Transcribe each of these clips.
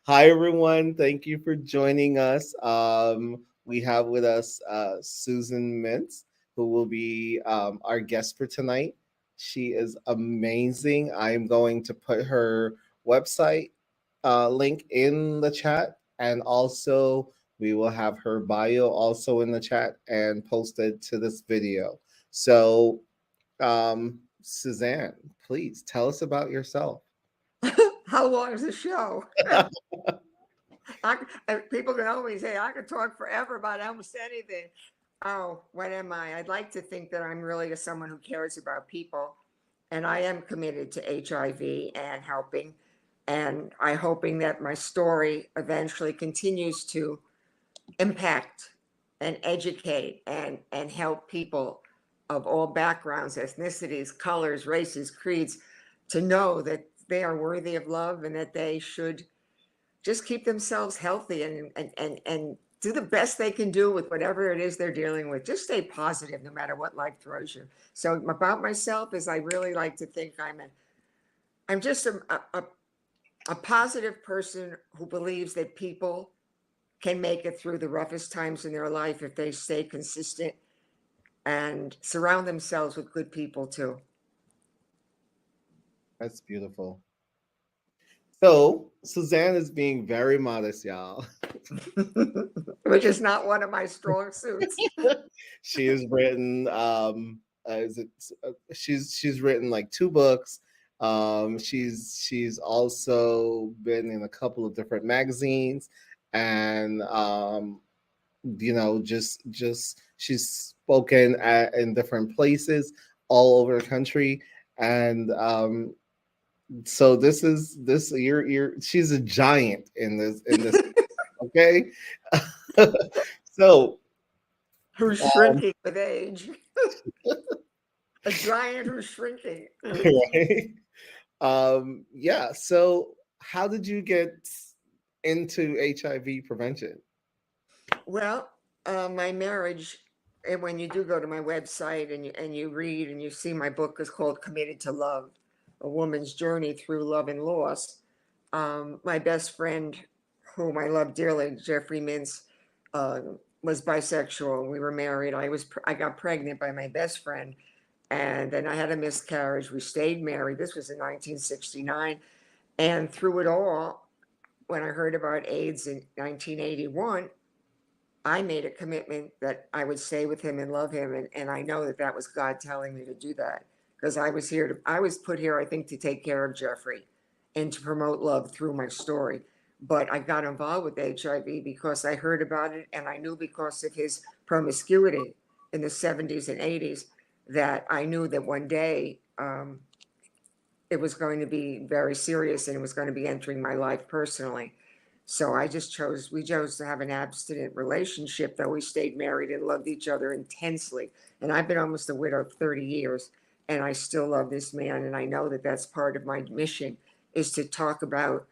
Hi, everyone. Thank you for joining us. We have with us Susan Mintz, who will be our guest for tonight. She is amazing. I'm going to put her website link in the chat, and also we will have her bio also in the chat and posted to this video. So, Suzanne, please tell us about yourself. How long is the show? People can always say I could talk forever about almost anything. Oh, what am I? I'd like to think that I'm really someone who cares about people, and I am committed to HIV and helping, and I'm hoping that my story eventually continues to impact and educate and help people of all backgrounds, ethnicities, colors, races, creeds to know that they are worthy of love and that they should just keep themselves healthy and do the best they can do with whatever it is they're dealing with. Just stay positive no matter what life throws you. So about myself is I really like to think I'm just a positive person who believes that people can make it through the roughest times in their life if they stay consistent and surround themselves with good people too. That's beautiful. So Suzanne is being very modest, y'all. Which is not one of my strong suits. She has written is it she's written like two books. She's also been in a couple of different magazines, and just she's spoken in different places all over the country, and so this you're she's a giant in this. Okay. So, Who's shrinking with age. A giant who's shrinking. right? Yeah. So, how did you get into HIV prevention? Well, my marriage, and when you do go to my website and you read and you see my book is called Committed to Love, A Woman's Journey Through Love and Loss. My best friend, whom I love dearly, Jeffrey Mintz, uh, was bisexual. We were married. I got pregnant by my best friend, and then I had a miscarriage. We stayed married. This was in 1969, and through it all, when I heard about AIDS in 1981, I made a commitment that I would stay with him and love him. And I know that that was God telling me to do that because I was put here, I think, to take care of Jeffrey and to promote love through my story. But I got involved with HIV because I heard about it and I knew because of his promiscuity in the 70s and 80s that I knew that one day it was going to be very serious and it was going to be entering my life personally. So we chose to have an abstinent relationship, though we stayed married and loved each other intensely. And I've been almost a widow 30 years, and I still love this man. And I know that that's part of my mission is to talk about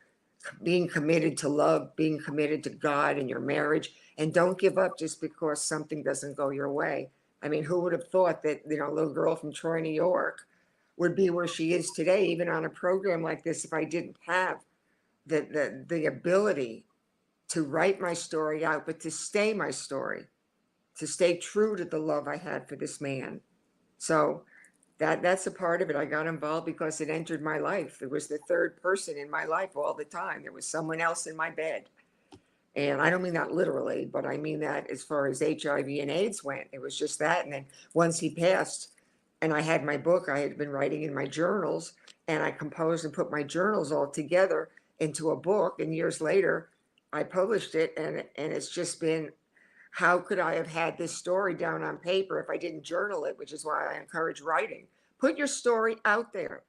being committed to love, being committed to God and your marriage, and don't give up just because something doesn't go your way. I mean, who would have thought that, a little girl from Troy, New York would be where she is today, even on a program like this, if I didn't have the ability to write my story out, but to stay my story, to stay true to the love I had for this man. So that's a part of it. I got involved because it entered my life. It was the third person in my life all the time. There was someone else in my bed. And I don't mean that literally, but I mean that as far as HIV and AIDS went. It was just that. And then once he passed, and I had my book, I had been writing in my journals, and I composed and put my journals all together into a book. And years later, I published it, and it's just been how could I have had this story down on paper if I didn't journal it, which is why I encourage writing. Put your story out there.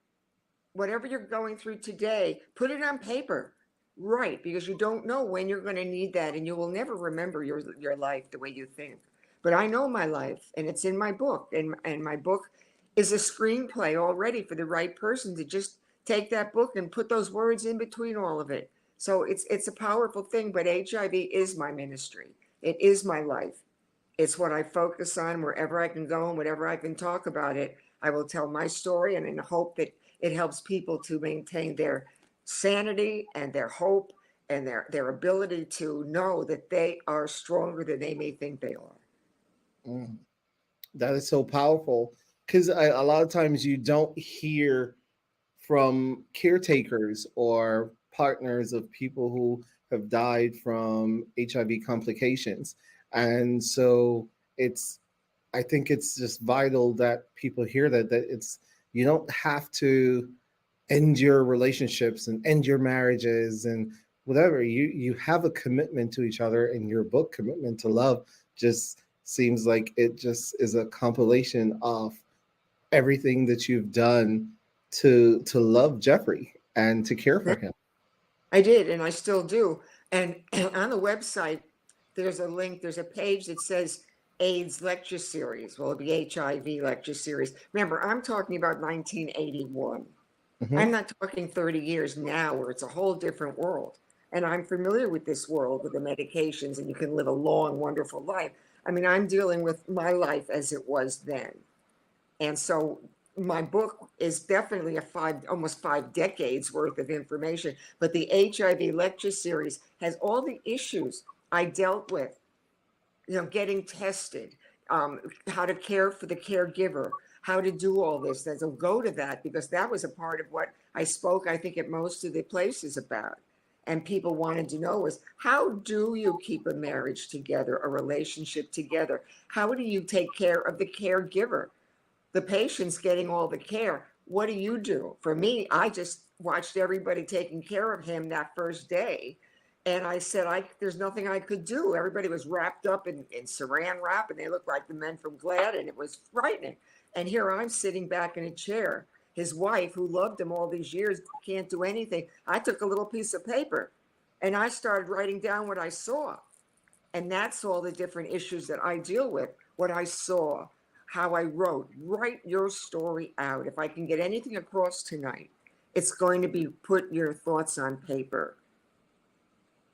Whatever you're going through today, put it on paper. Right, because you don't know when you're going to need that, and you will never remember your life the way you think. But I know my life, and it's in my book, and my book is a screenplay already for the right person to just take that book and put those words in between all of it. So it's a powerful thing. But HIV is my ministry. It is my life. It's what I focus on wherever I can go and whatever I can talk about it. I will tell my story and in hope that it helps people to maintain their sanity and their hope and their ability to know that they are stronger than they may think they are. Mm. That is so powerful because a lot of times you don't hear from caretakers or partners of people who have died from HIV complications. And so it's, I think it's just vital that people hear that it's, you don't have to end your relationships and end your marriages and whatever. You have a commitment to each other, and your book, Commitment to Love, just seems like it just is a compilation of everything that you've done to love Jeffrey and to care for him. I did, and I still do. And on the website, there's a link, there's a page that says AIDS lecture series. Well, it'll be HIV lecture series. Remember, I'm talking about 1981. Hmm. I'm not talking 30 years now where it's a whole different world. And I'm familiar with this world with the medications, and you can live a long, wonderful life. I mean, I'm dealing with my life as it was then. And so my book is definitely almost 5 decades worth of information. But the HIV lecture series has all the issues I dealt with, getting tested, how to care for the caregiver, how to do all this. That will go to that because that was a part of what I spoke, I think, at most of the places about. And people wanted to know is how do you keep a marriage together, a relationship together? How do you take care of the caregiver? The patient's getting all the care. What do you do? For me, I just watched everybody taking care of him that first day. And I said, there's nothing I could do. Everybody was wrapped up in saran wrap and they looked like the men from Glad, and it was frightening. And here I'm sitting back in a chair. His wife, who loved him all these years, can't do anything. I took a little piece of paper and I started writing down what I saw. And that's all the different issues that I deal with, what I saw, how I wrote. Write your story out. If I can get anything across tonight, it's going to be put your thoughts on paper.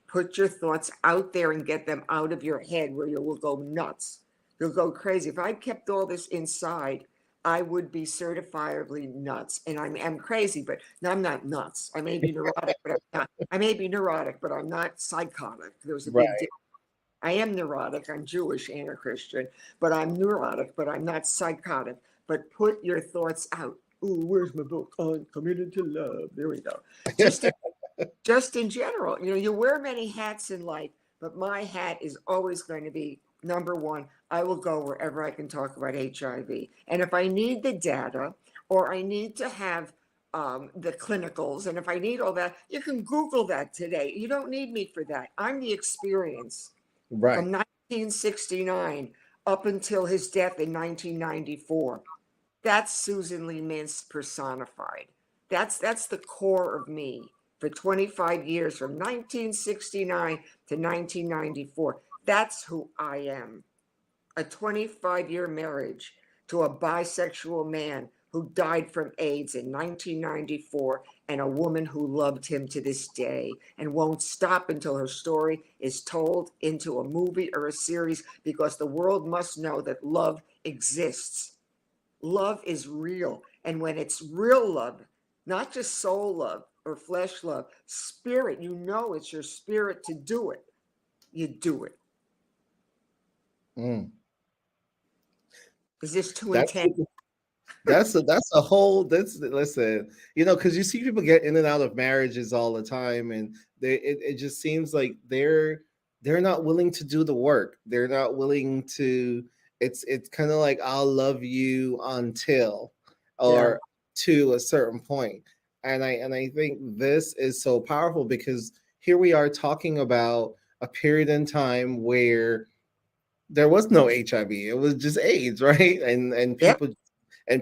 Put your thoughts out there and get them out of your head where you will go nuts. You'll go crazy. If I kept all this inside, I would be certifiably nuts. And I'm crazy, but no, I'm not nuts. I may be neurotic, but I'm not. I may be neurotic, but I'm not psychotic. There's a big Right. difference. I am neurotic. I'm Jewish and a Christian, but I'm neurotic, but I'm not psychotic. But put your thoughts out. Ooh, where's my book? On Committed to Love. There we go. Just in, just in general, you wear many hats in life, but my hat is always going to be number one. I will go wherever I can talk about HIV. And if I need the data or I need to have the clinicals, and if I need all that, you can Google that today. You don't need me for that. I'm the experience Right. from 1969 up until his death in 1994. That's Susan Lee Mintz personified. That's the core of me for 25 years from 1969 to 1994. That's who I am. A 25-year marriage to a bisexual man who died from AIDS in 1994, and a woman who loved him to this day and won't stop until her story is told into a movie or a series, because the world must know that love exists. Love is real. And when it's real love, not just soul love or flesh love, spirit, it's your spirit to do it. You do it. Mm. Is this too That's intense? that's a whole, that's, listen, because you see people get in and out of marriages all the time, and it just seems like they're not willing to do the work. They're not willing to. It's kind of like, I'll love you until, Yeah. or to a certain point. And I think this is so powerful because here we are talking about a period in time where there was no HIV. It was just AIDS, right? And Yep.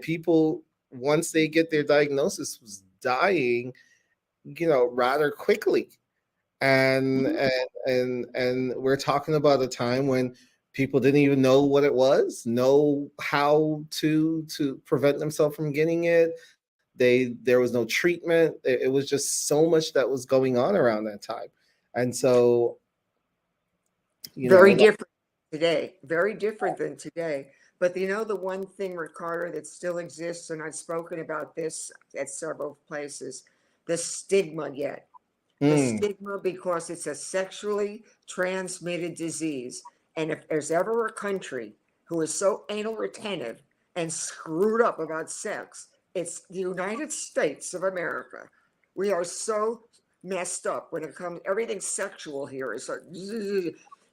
people, once they get their diagnosis, was dying, rather quickly. And Mhm. and we're talking about a time when people didn't even know what it was, know how to prevent themselves from getting it. There was no treatment. It was just so much that was going on around that time. And so, Very like, different today. Very different than today. But the one thing, Ricardo, that still exists, and I've spoken about this at several places, the stigma yet. The Mm. stigma because it's a sexually transmitted disease. And if there's ever a country who is so anal retentive and screwed up about sex, it's the United States of America. We are so messed up when it comes, everything sexual here is so,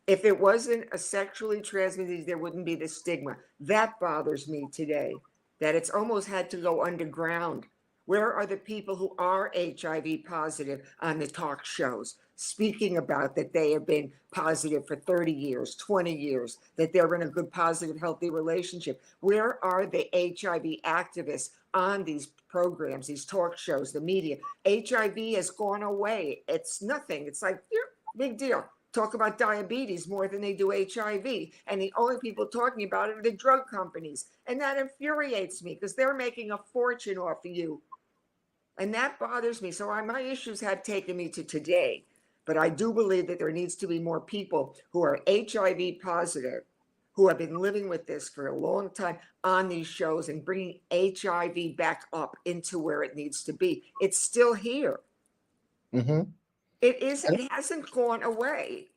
if it wasn't a sexually transmitted, there wouldn't be the stigma. That bothers me today, that it's almost had to go underground. Where are the people who are HIV positive on the talk shows speaking about that they have been positive for 30 years, 20 years, that they're in a good, positive, healthy relationship? Where are the HIV activists on these programs, these talk shows, the media? HIV has gone away. It's nothing. It's like, yeah, big deal. Talk about diabetes more than they do HIV. And the only people talking about it are the drug companies. And that infuriates me because they're making a fortune off of you. And that bothers me. So my issues have taken me to today. But I do believe that there needs to be more people who are HIV positive, who have been living with this for a long time on these shows and bringing HIV back up into where it needs to be. It's still here. Mm-hmm. It hasn't gone away.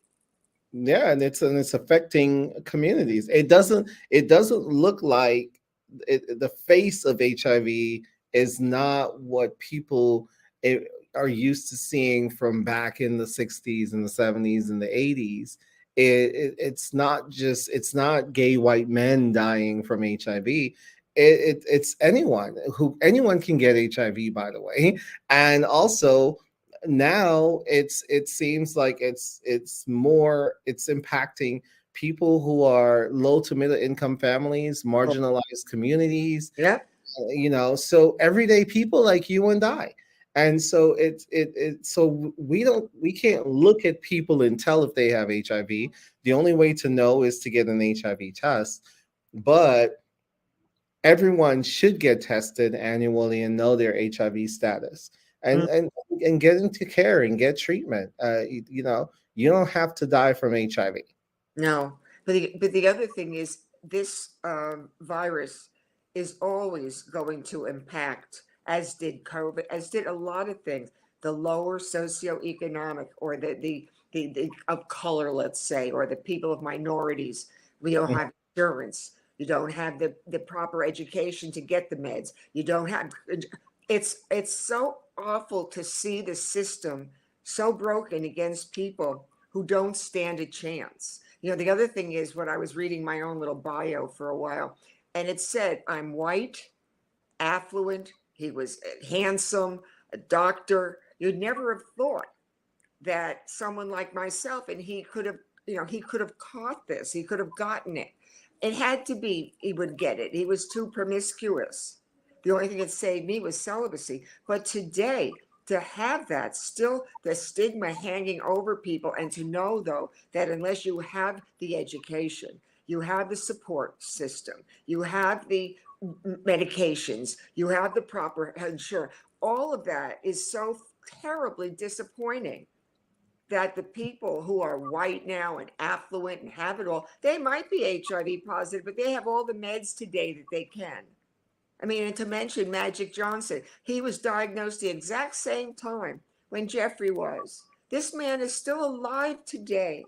Yeah, and it's affecting communities. It doesn't look like the face of HIV is not what people eh, are used to seeing from back in the 60s and the 70s and the 80s. It's not gay white men dying from HIV. It's anyone can get HIV, by the way. And also now it seems like it's impacting people who are low to middle income families, Oh, marginalized communities, yeah. so everyday people like you and I. And so so we can't look at people and tell if they have HIV. The only way to know is to get an HIV test. But everyone should get tested annually and know their HIV status, and Mm, and get into care and get treatment. You don't have to die from HIV. no. But the other thing is this virus is always going to impact, as did COVID, as did a lot of things, the lower socioeconomic or the of color, let's say, or the people of minorities. We don't have insurance. You don't have the proper education to get the meds. You don't have, it's so awful to see the system so broken against people who don't stand a chance. The other thing is when I was reading my own little bio for a while, and it said, I'm white, affluent, he was handsome, a doctor. You'd never have thought that someone like myself, and he could have caught this, he could have gotten it. It had to be, he would get it. He was too promiscuous. The only thing that saved me was celibacy. But today, to have that still the stigma hanging over people, and to know though that unless you have the education, you have the support system, you have the medications, you have the proper insurance, all of that is so terribly disappointing that the people who are white now and affluent and have it all, they might be HIV positive, but they have all the meds today that they can. I mean, and to mention Magic Johnson, he was diagnosed the exact same time when Jeffrey was. This man is still alive today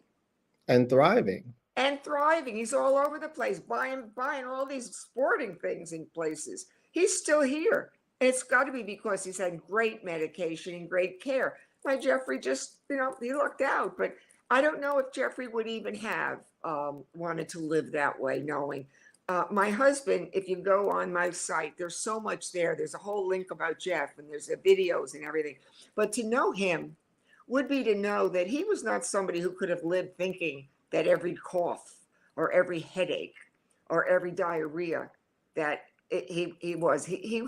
And thriving. and thriving. He's all over the place, buying all these sporting things in places. He's still here. And it's got to be because he's had great medication and great care. My Jeffrey just, he lucked out. But I don't know if Jeffrey would even have wanted to live that way, knowing. My husband, if you go on my site, there's so much there. There's a whole link about Jeff, and there's the videos and everything. But to know him would be to know that he was not somebody who could have lived thinking that every cough or every headache or every diarrhea that he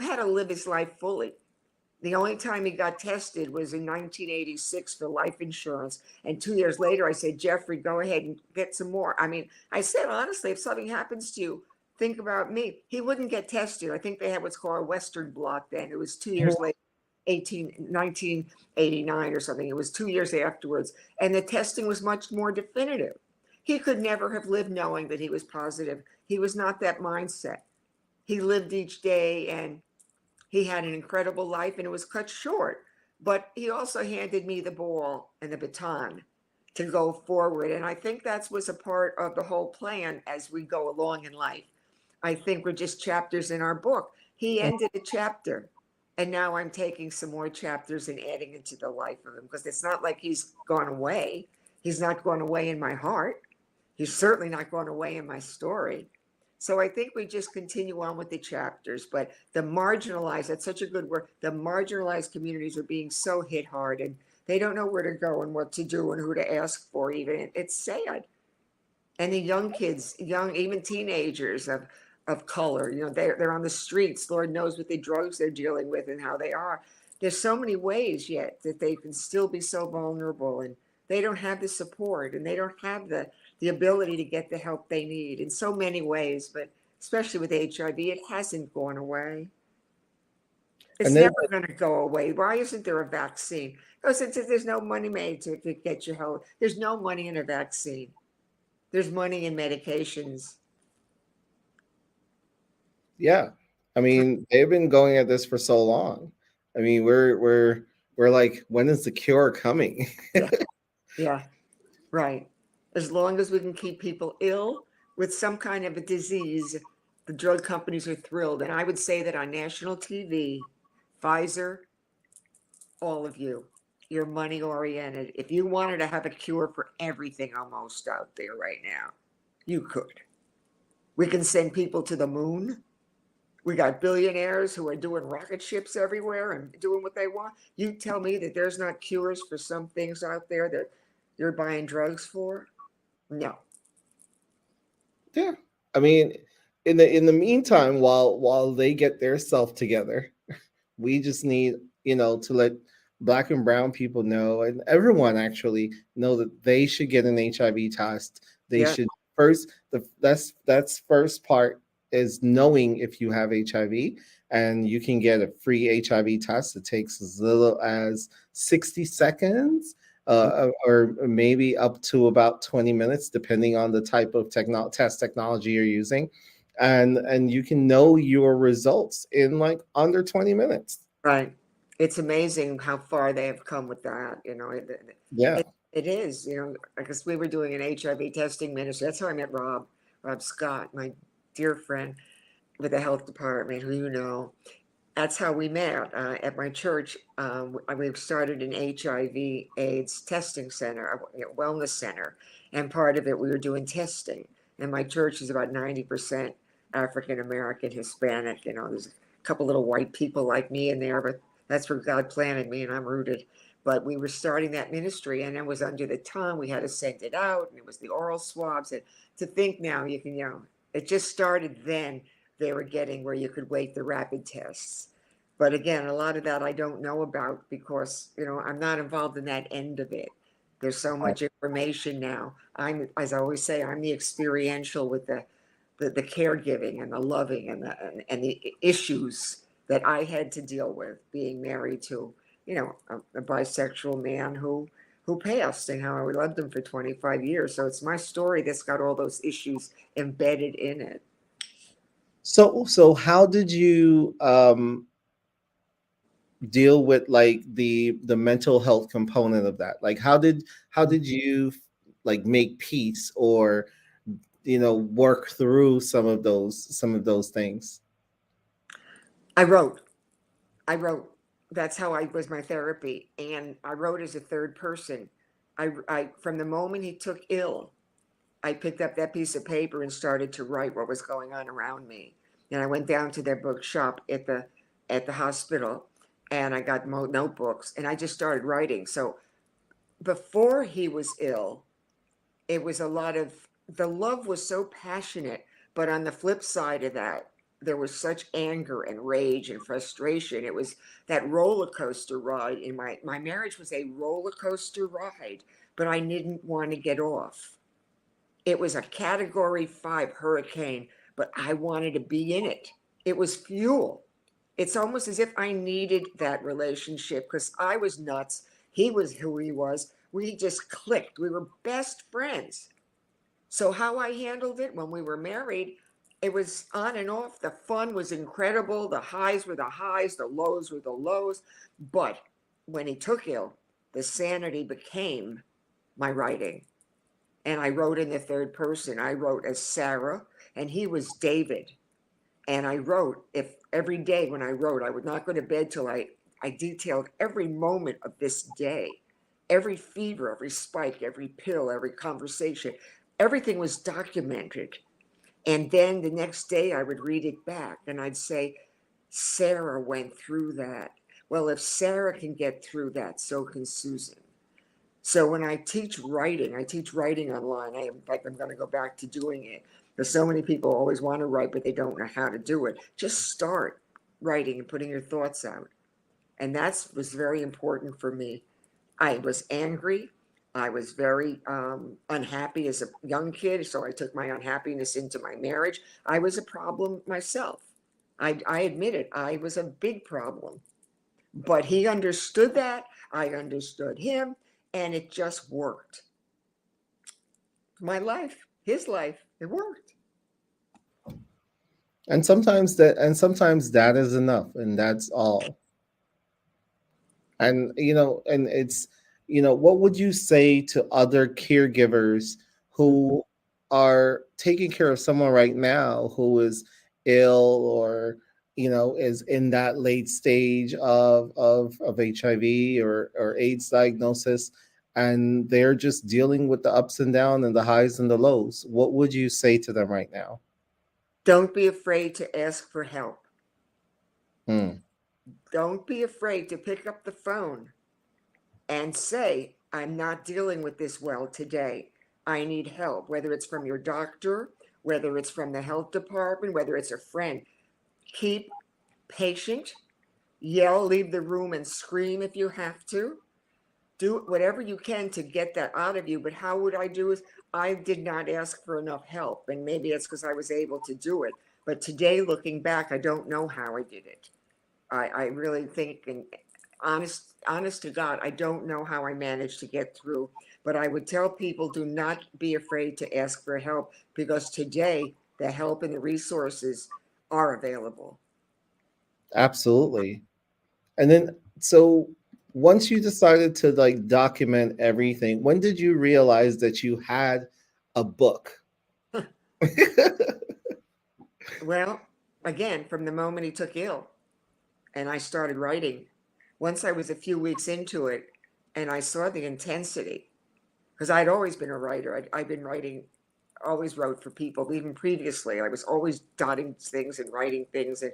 had to live his life fully. The only time he got tested was in 1986 for life insurance. And 2 years later, I said, Jeffrey, go ahead and get some more. I mean, I said, honestly, if something happens to you, think about me. He wouldn't get tested. I think they had what's called a Western blot then. It was 2 years later, 1989 or something. It was 2 years afterwards. And the testing was much more definitive. He could never have lived knowing that he was positive. He was not that mindset. He lived each day, and he had an incredible life, and it was cut short. But he also handed me the ball and the baton to go forward. And I think that was a part of the whole plan as we go along in life. I think we're just chapters in our book. He ended a chapter, and now I'm taking some more chapters and adding into the life of him, because it's not like he's gone away. He's not gone away in my heart. He's certainly not gone away in my story. So I think we just continue on with the chapters, but the marginalized, that's such a good word. The marginalized communities are being so hit hard, and they don't know where to go and what to do and who to ask for even. It's sad. And the young kids, young, even teenagers of color, they're on the streets. Lord knows what the drugs they're dealing with and how they are. There's so many ways yet that they can still be so vulnerable, and they don't have the support, and they don't have the ability to get the help they need in so many ways, but especially with HIV, it hasn't gone away. It's And then, never going to go away. Why isn't there a vaccine? Because there's no money made to get your health. There's no money in a vaccine. There's money in medications. yeah, I mean, they've been going at this for so long. I mean, we're like, when is the cure coming? Yeah, yeah, right. As long as we can keep people ill with some kind of a disease, the drug companies are thrilled. And I would say that on national TV, Pfizer, all of you, you're money oriented. If you wanted to have a cure for everything almost out there right now, you could. We can send people to the moon. We got billionaires who are doing rocket ships everywhere and doing what they want. You tell me that there's not cures for some things out there that you're buying drugs for? No. Yeah, I mean, in the meantime, while they get their self together, we just need, to let black and brown people know, and everyone actually know, that they should get an HIV test. They Yeah. should first, that's first part, is knowing if you have HIV, and you can get a free HIV test. It takes as little as 60 seconds, or maybe up to about 20 minutes, depending on the type of test technology you're using. And you can know your results in like under 20 minutes. Right. It's amazing how far they have come with that. Yeah. It is, because we were doing an HIV testing ministry. That's how I met Rob Scott, my dear friend with the health department, who that's how we met at my church. We've started an HIV/AIDS testing center, a wellness center, and part of it we were doing testing. And my church is about 90% African American, Hispanic. There's a couple little white people like me in there, but that's where God planted me, and I'm rooted. But we were starting that ministry, and it was under the tongue. We had to send it out, and it was the oral swabs. And to think now, it just started then. They were getting where you could wait the rapid tests. But again, a lot of that I don't know about, because, I'm not involved in that end of it. There's so much information now. As I always say, I'm the experiential with the caregiving and the loving and the issues that I had to deal with being married to, a bisexual man who passed, and how I loved him for 25 years. So it's my story that's got all those issues embedded in it. So how did you deal with like the mental health component of that? Like, how did you like make peace, or work through some of those things? I wrote. I wrote. That's how I was my therapy, and I wrote as a third person. I from the moment he took ill, I picked up that piece of paper and started to write what was going on around me. And I went down to their bookshop at the hospital, and I got notebooks, and I just started writing. So before he was ill, it was a lot of the love was so passionate, but on the flip side of that, there was such anger and rage and frustration. It was that roller coaster ride. In my marriage was a roller coaster ride, but I didn't want to get off. It was a category 5 hurricane, but I wanted to be in it. It was fuel. It's almost as if I needed that relationship, because I was nuts. He was who he was. We just clicked. We were best friends. So, how I handled it when we were married, it was on and off. The fun was incredible. The highs were the highs, the lows were the lows. But when he took ill, the sanity became my writing. And I wrote in the third person. I wrote as Sarah, and he was David. And I wrote, if every day when I wrote, I would not go to bed till I detailed every moment of this day, every fever, every spike, every pill, every conversation. Everything was documented. And then the next day I would read it back and I'd say, Sarah went through that. Well, if Sarah can get through that, so can Susan. So when I teach writing online. In fact, I'm going to go back to doing it because so many people always want to write, but they don't know how to do it. Just start writing and putting your thoughts out. And that was very important for me. I was angry. I was very unhappy as a young kid, so I took my unhappiness into my marriage. I was a problem myself. I admit it. I was a big problem. But he understood that. I understood him, and it just worked. My life, his life, it worked. Sometimes that is enough, and that's all. And and it's what would you say to other caregivers who are taking care of someone right now who is ill, or is in that late stage of HIV or AIDS diagnosis, and they're just dealing with the ups and downs and the highs and the lows? What would you say to them right now? Don't be afraid to ask for help. Hmm. Don't be afraid to pick up the phone and say, I'm not dealing with this well today. I need help, whether it's from your doctor, whether it's from the health department, whether it's a friend. Keep patient, yell, leave the room, and scream if you have to. Do whatever you can to get that out of you. But how would I do it? I did not ask for enough help. And maybe it's because I was able to do it. But today, looking back, I don't know how I did it. I really think, and honest to God, I don't know how I managed to get through. But I would tell people, do not be afraid to ask for help, because today the help and the resources are available. Absolutely. And then, so once you decided to like document everything, when did you realize that you had a book? Well, again, from the moment he took ill and I started writing, once I was a few weeks into it and I saw the intensity, because I'd always been a writer. I'd been writing, always wrote for people. Even previously, I was always dotting things and writing things.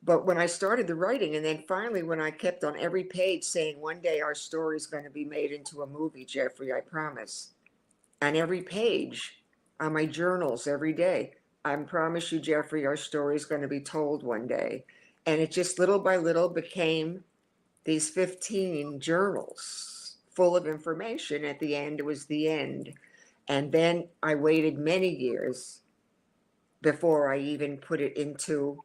But when I started the writing, and then finally when I kept on every page saying, one day our story is going to be made into a movie, Jeffrey, I promise. On every page, on my journals every day, I promise you, Jeffrey, our story is going to be told one day. And it just little by little became these 15 journals full of information. At the end, it was the end. And then I waited many years before I even put it into.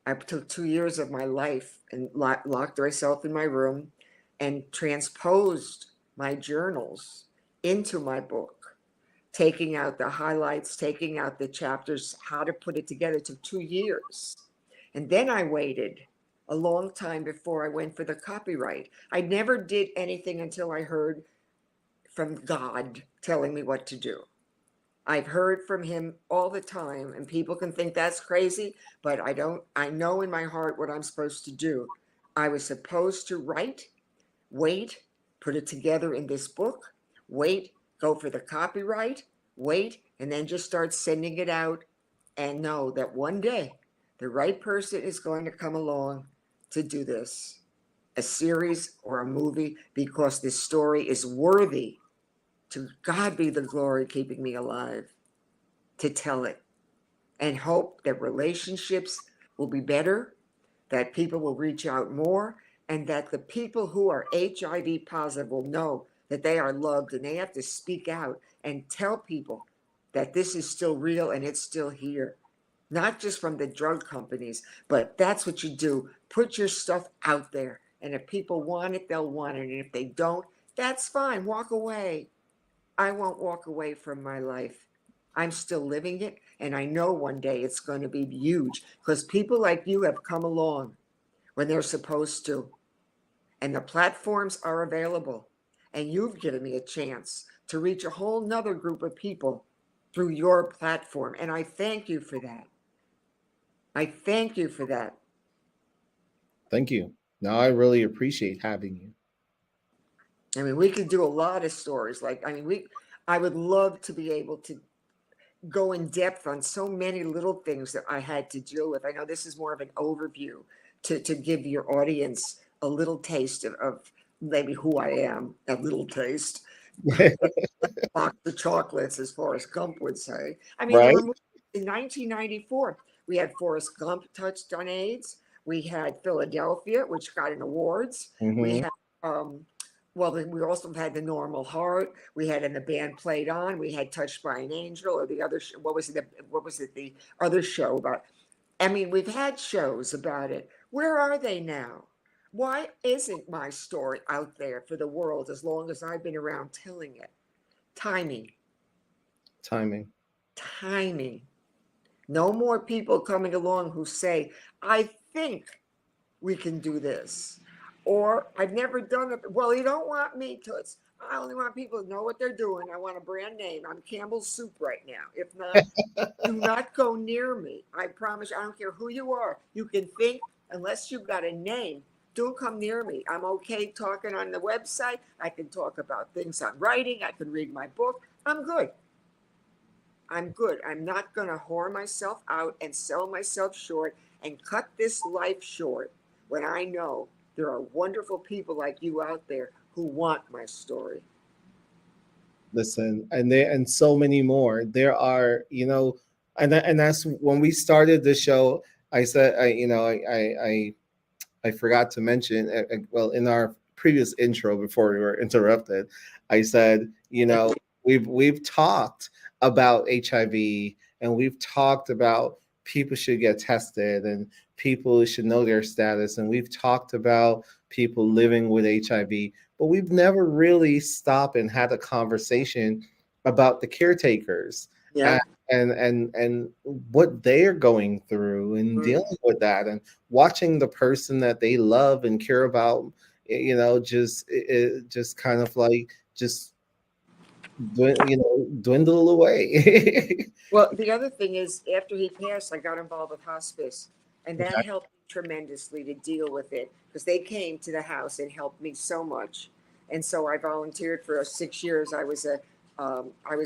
I took 2 years of my life and locked myself in my room and transposed my journals into my book, taking out the highlights, taking out the chapters, how to put it together. It took 2 years. And then I waited a long time before I went for the copyright. I never did anything until I heard from God telling me what to do. I've heard from him all the time, and people can think that's crazy, but I don't. I know in my heart what I'm supposed to do. I was supposed to write, wait, put it together in this book, wait, go for the copyright, wait, and then just start sending it out and know that one day the right person is going to come along to do this, a series or a movie, because this story is worthy. To God be the glory keeping me alive to tell it, and hope that relationships will be better, that people will reach out more, and that the people who are HIV positive will know that they are loved, and they have to speak out and tell people that this is still real and it's still here. Not just from the drug companies, but that's what you do. Put your stuff out there. And if people want it, they'll want it. And if they don't, that's fine. Walk away. I won't walk away from my life. I'm still living it, and I know one day it's going to be huge because people like you have come along when they're supposed to. and the platforms are available. And you've given me a chance to reach a whole nother group of people through your platform. And I thank you for that. I thank you for that. Thank you. Now I really appreciate having you. I mean, we could do a lot of stories. Like, I mean, I would love to be able to go in depth on so many little things that I had to deal with. I know this is more of an overview to give your audience a little taste of maybe who I am, a little taste. Box of chocolates, as Forrest Gump would say. I mean, there Right? were movies in 1994. We had Forrest Gump touched on AIDS. We had Philadelphia, which got an awards. We Hmm. had, well, we also had The Normal Heart. We had And the Band Played On. We had Touched by an Angel, or the other, what was it? What was it? The other show about? I mean, we've had shows about it. Where are they now? Why isn't my story out there for the world as long as I've been around telling it? Timing, Timing. timing. No more people coming along who say, I think we can do this. Or I've never done it. Well, you don't want me to. I only want people to know what they're doing. I want a brand name. I'm Campbell's Soup right now. If not, do not go near me. I promise you, I don't care who you are. You can think, unless you've got a name, don't come near me. I'm okay talking on the website. I can talk about things I'm writing. I can read my book. I'm good. I'm good. I'm not going to whore myself out and sell myself short and cut this life short when I know there are wonderful people like you out there who want my story. Listen, and so many more. There are, and that's when we started the show. I said, I forgot to mention, well, in our previous intro before we were interrupted, I said, we've talked about HIV, and we've talked about people should get tested, and people should know their status, and we've talked about people living with HIV, but we've never really stopped and had a conversation about the caretakers Yeah. and and what they're going through and Mm. dealing with that, and watching the person that they love and care about, just kind of like just dwindle away. Well, the other thing is, after he passed, I got involved with hospice, and that Okay. helped me tremendously to deal with it because they came to the house and helped me so much. And so I volunteered for 6 years. I was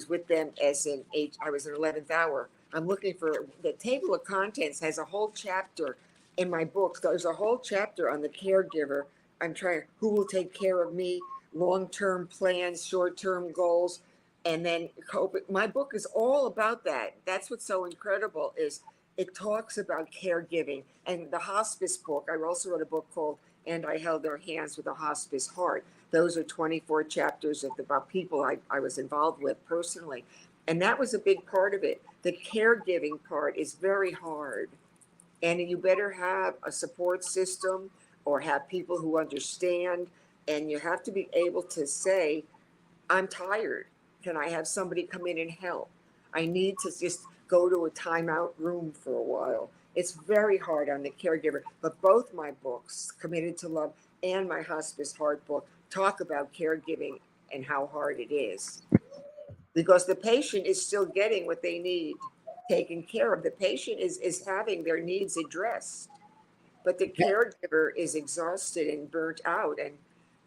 with them as an eight. I was an 11th hour. I'm looking for the table of contents has a whole chapter in my book. There's a whole chapter on the caregiver. I'm trying who will take care of me, long-term plans, short-term goals, and then cope. My book is all about that. That's what's so incredible is it talks about caregiving and the hospice book. I also wrote a book called And I Held Their Hands with a Hospice Heart. Those are 24 chapters about people I was involved with personally. And that was a big part of it. The caregiving part is very hard. And you better have a support system or have people who understand. And you have to be able to say, I'm tired. Can I have somebody come in and help? I need to just go to a timeout room for a while. It's very hard on the caregiver. But both my books, Committed to Love and my Hospice Heart book, talk about caregiving and how hard it is. Because the patient is still getting what they need taken care of. The patient is having their needs addressed, but the caregiver is exhausted and burnt out. And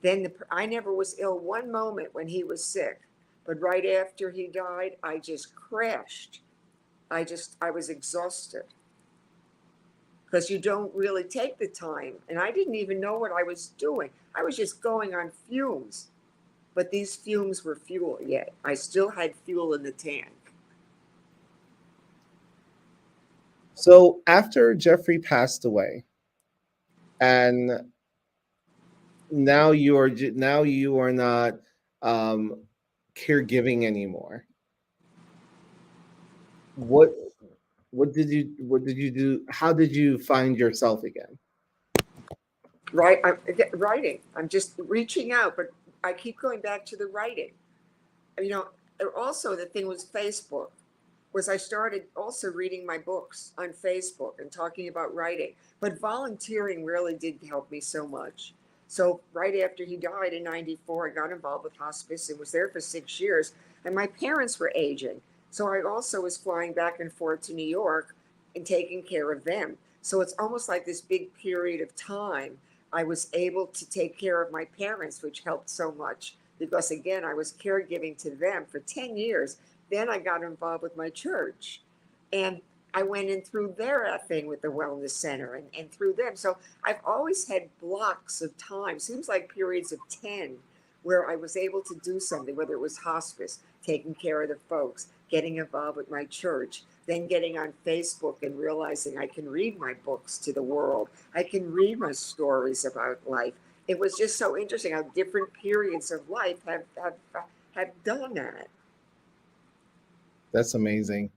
then I never was ill one moment when he was sick, but right after he died, I just crashed. I was exhausted because you don't really take the time. And I didn't even know what I was doing. I was just going on fumes, but these fumes were fuel yet. I still had fuel in the tank. So after Jeffrey passed away, and now you are not um, caregiving anymore. What what did you do? How did you find yourself again? Right, writing. I'm just reaching out, but I keep going back to the writing. You know, also the thing was Facebook. Was I started also reading my books on Facebook and talking about writing. But volunteering really did help me so much So right after he died in 94, I got involved with hospice and was there for 6 years. And my parents were aging. So I also was flying back and forth to New York and taking care of them. So it's almost like this big period of time I was able to take care of my parents, which helped so much because, again, I was caregiving to them for 10 years. Then I got involved with my church. And I went in through their thing with the wellness center and through them. So I've always had blocks of time, seems like periods of 10, where I was able to do something, whether it was hospice, taking care of the folks, getting involved with my church, then getting on Facebook and realizing I can read my books to the world. I can read my stories about life. It was just so interesting how different periods of life have done that. That's amazing.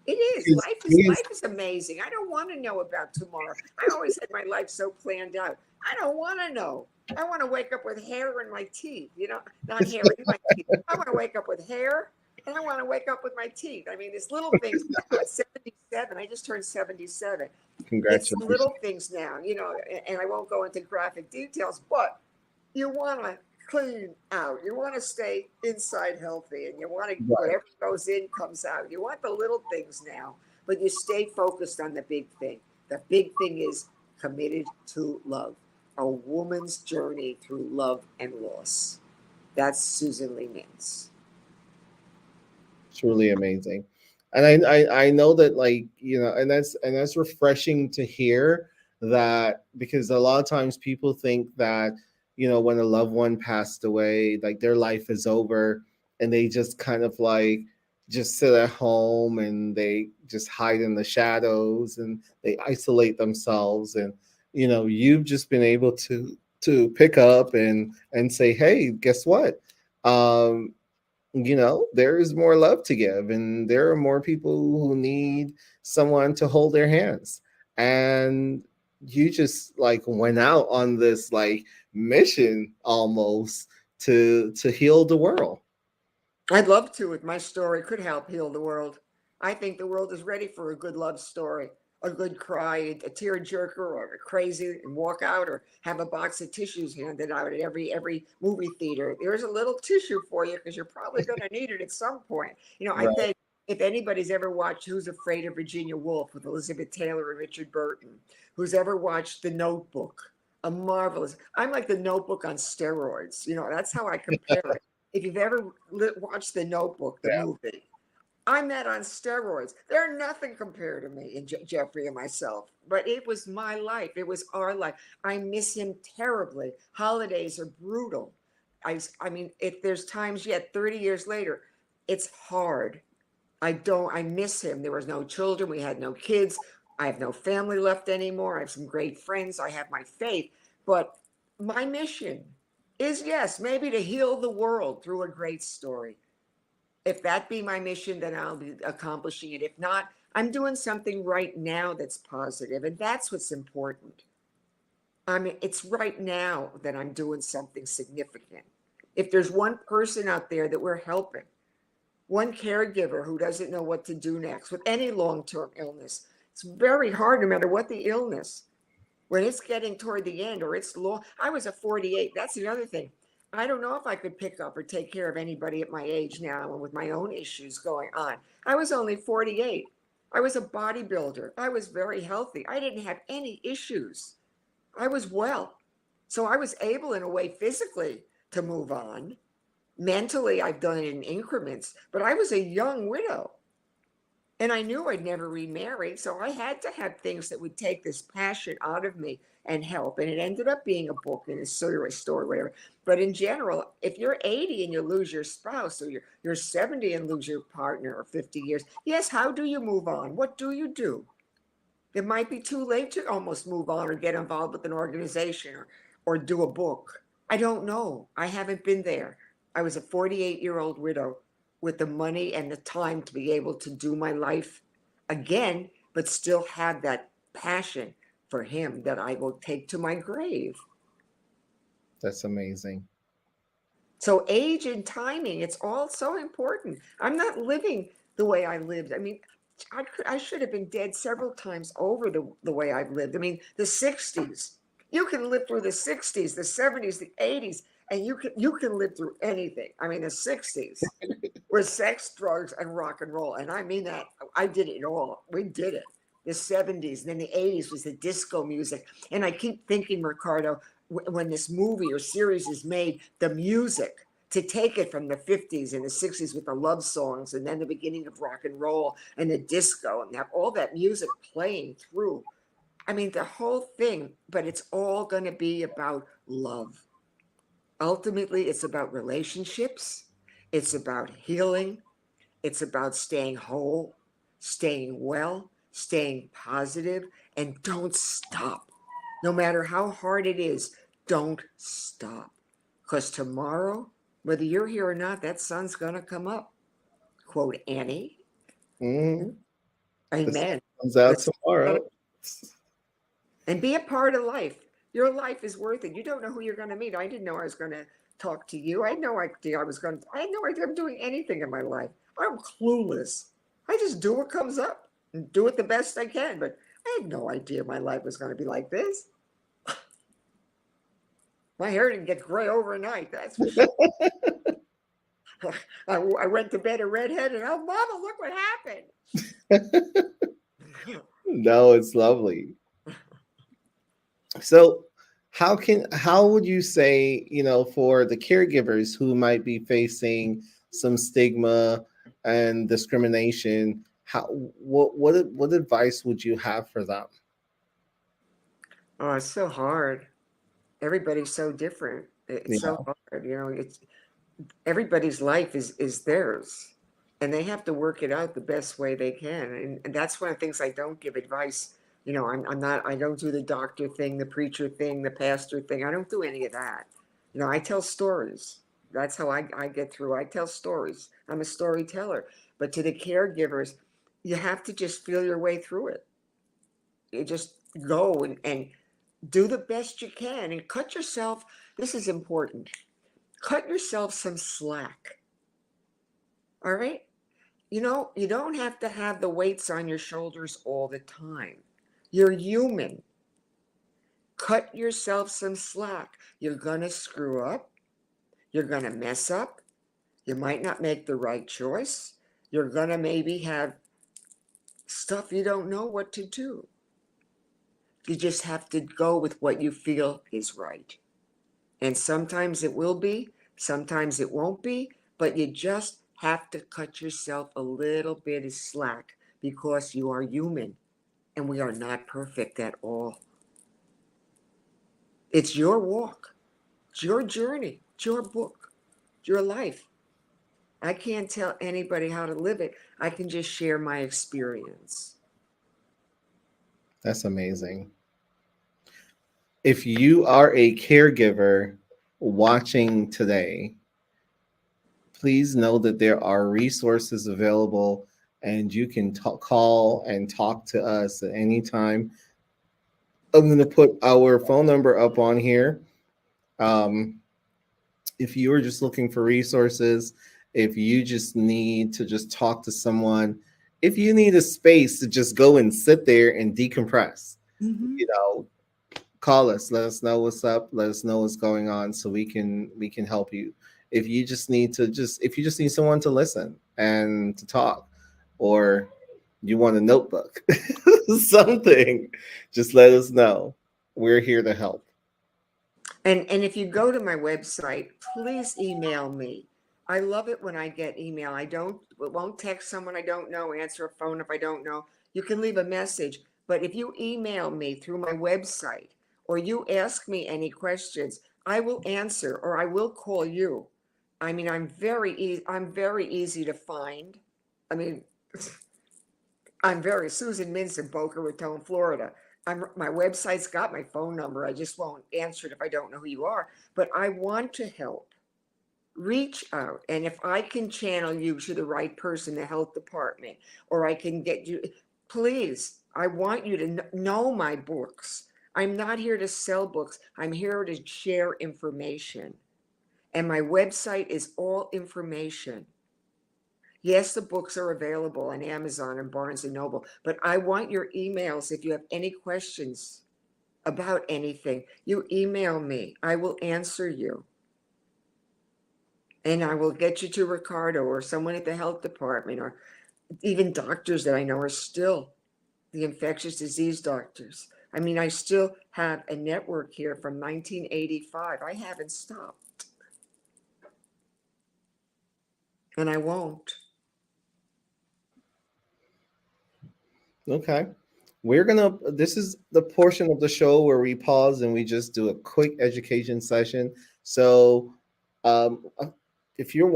It is. It's, Life is amazing. I don't want to know about tomorrow. I always had my life so planned out. I don't want to know. I want to wake up with hair in my teeth, not hair in my teeth. I want to wake up with hair and I want to wake up with my teeth. I mean, it's little things now. At 77, I just turned 77. It's the congratulations. little things now, and I won't go into graphic details, but you want to clean out. You want to stay inside healthy, and you want to Right. whatever goes in comes out. You want the little things now, but you stay focused on the big thing. The big thing is committed to love. A woman's journey through love and loss. That's Susan Lee Mintz. Truly amazing. And I know that, like, and that's refreshing to hear, that because a lot of times people think that, when a loved one passed away, like their life is over, and they just kind of like just sit at home and they just hide in the shadows and they isolate themselves. And you've just been able to pick up and say, hey, guess what, um there is more love to give, and there are more people who need someone to hold their hands. And you just like went out on this like mission almost to heal the world. I'd love to if my story could help heal the world. I think the world is ready for a good love story, a good cry, a tear jerker, or a crazy and walk out, or have a box of tissues handed out at every movie theater. There's a little tissue for you because you're probably going to need it at some point. I Right. think if anybody's ever watched Who's Afraid of Virginia Woolf with Elizabeth Taylor and Richard Burton, who's ever watched The Notebook, a marvelous. I'm like The Notebook on steroids. That's how I compare it. If you've ever watched The Notebook, the Yeah. movie, I'm that on steroids. They're nothing compared to me and Jeffrey and myself. But it was my life. It was our life. I miss him terribly. Holidays are brutal. I mean, if there's times yet, 30 years later, it's hard. I miss him. There was no children. We had no kids. I have no family left anymore. I have some great friends. I have my faith. But my mission is, yes, maybe to heal the world through a great story. If that be my mission, then I'll be accomplishing it. If not, I'm doing something right now that's positive, and that's what's important. I mean, it's right now that I'm doing something significant. If there's one person out there that we're helping, one caregiver who doesn't know what to do next with any long-term illness, it's very hard no matter what the illness. When it's getting toward the end or it's long, I was a 48. That's the other thing. I don't know if I could pick up or take care of anybody at my age now and with my own issues going on. I was only 48. I was a bodybuilder. I was very healthy. I didn't have any issues. I was well. So I was able, in a way, physically to move on. Mentally, I've done it in increments, but I was a young widow. And I knew I'd never remarry. So I had to have things that would take this passion out of me and help. And it ended up being a book and a serious story, whatever. But in general, if you're 80 and you lose your spouse, or you're 70 and lose your partner, or 50 years, yes, how do you move on? What do you do? It might be too late to almost move on or get involved with an organization, or do a book. I don't know. I haven't been there. I was a 48-year-old widow with the money and the time to be able to do my life again, but still have that passion for him that I will take to my grave. That's amazing. So age and timing, it's all so important. I'm not living the way I lived. I mean, I should have been dead several times over the way I've lived. I mean, the 60s, You can live through the 60s, the 70s, the 80s, and you can live through anything. I mean, the 60s was sex, drugs, and rock and roll. And I mean that. I did it all. We did it. The 70s, and then the 80s was the disco music. And I keep thinking, Ricardo, when this movie or series is made, the music to take it from the 50s and the 60s with the love songs, and then the beginning of rock and roll and the disco, and have all that music playing through. I mean, the whole thing, but it's all going to be about love. Ultimately, it's about relationships, it's about healing, it's about staying whole, staying well, staying positive, and don't stop. No matter how hard it is, don't stop. Because tomorrow, whether you're here or not, that sun's going to come up. Quote Annie. Mm-hmm. The sun Amen. comes out Let's tomorrow. and be a part of life. Your life is worth it. You don't know who you're going to meet. I didn't know I was going to talk to you. I had no idea I had no idea I'm doing anything in my life. I'm clueless. I just do what comes up and do it the best I can. But I had no idea my life was going to be like this. My hair didn't get gray overnight, that's for sure. I went to bed a redhead, and oh, Mama, look what happened. No, it's lovely. So, how would you say, for the caregivers who might be facing some stigma and discrimination, what advice would you have for them? Oh, it's so hard. Everybody's so different. It's Yeah. so hard. It's everybody's life is theirs, and they have to work it out the best way they can. And that's one of the things I don't give advice. I'm not. I don't do the doctor thing, the preacher thing, the pastor thing. I don't do any of that. I tell stories. That's how I get through. I tell stories. I'm a storyteller. But to the caregivers, you have to just feel your way through it. You just go and do the best you can and cut yourself. This is important. Cut yourself some slack. All right. You don't have to have the weights on your shoulders all the time. You're human. Cut yourself some slack. You're going to screw up. You're going to mess up. You might not make the right choice. You're going to maybe have stuff you don't know what to do. You just have to go with what you feel is right. And sometimes it will be, sometimes it won't be, but you just have to cut yourself a little bit of slack because you are human and we are not perfect at all. It's your walk, it's your journey, it's your book, it's your life. I can't tell anybody how to live it. I can just share my experience. That's amazing. If you are a caregiver watching today, please know that there are resources available and you can call and talk to us at any time. I'm going to put our phone number up on here. Um, if you are just looking for resources, if you just need to just talk to someone, if you need a space to just go and sit there and decompress, Mm-hmm. you know, call us, let us know what's up, let us know what's going on so we can help you. If you just need someone to listen and to talk, or you want a notebook, something, just let us know. We're here to help. And if you go to my website, please email me. I love it when I get email. I don't won't text someone I don't know, answer a phone if I don't know. You can leave a message, but if you email me through my website or you ask me any questions, I will answer or I will call you. I mean, I'm very easy to find. I mean, I'm very Susan Mintz in Boca Raton, Florida. My website's got my phone number. I just won't answer it if I don't know who you are. But I want to help. Reach out. And if I can channel you to the right person, the health department, or I can get you, please, I want you to know my books. I'm not here to sell books, I'm here to share information. And my website is all information. Yes, the books are available on Amazon and Barnes and Noble, but I want your emails if you have any questions. about anything, you email me. I will answer you. And I will get you to Ricardo or someone at the health department, or even doctors that I know are still the infectious disease doctors. I mean, I still have a network here from 1985. I haven't stopped, and I won't. Okay. This is the portion of the show where we pause and we just do a quick education session. So, uh, if if you're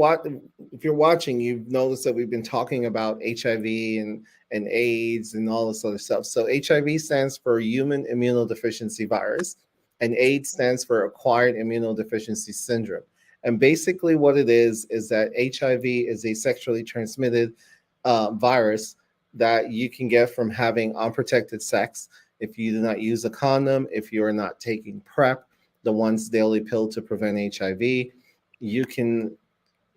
watching, you've noticed that we've been talking about HIV and AIDS and all this other stuff. So, HIV stands for Human Immunodeficiency Virus, and AIDS stands for Acquired Immunodeficiency Syndrome. And basically, what it is that HIV is a sexually transmitted virus that you can get from having unprotected sex if you do not use a condom, if you're not taking PrEP, the once daily pill to prevent HIV. You can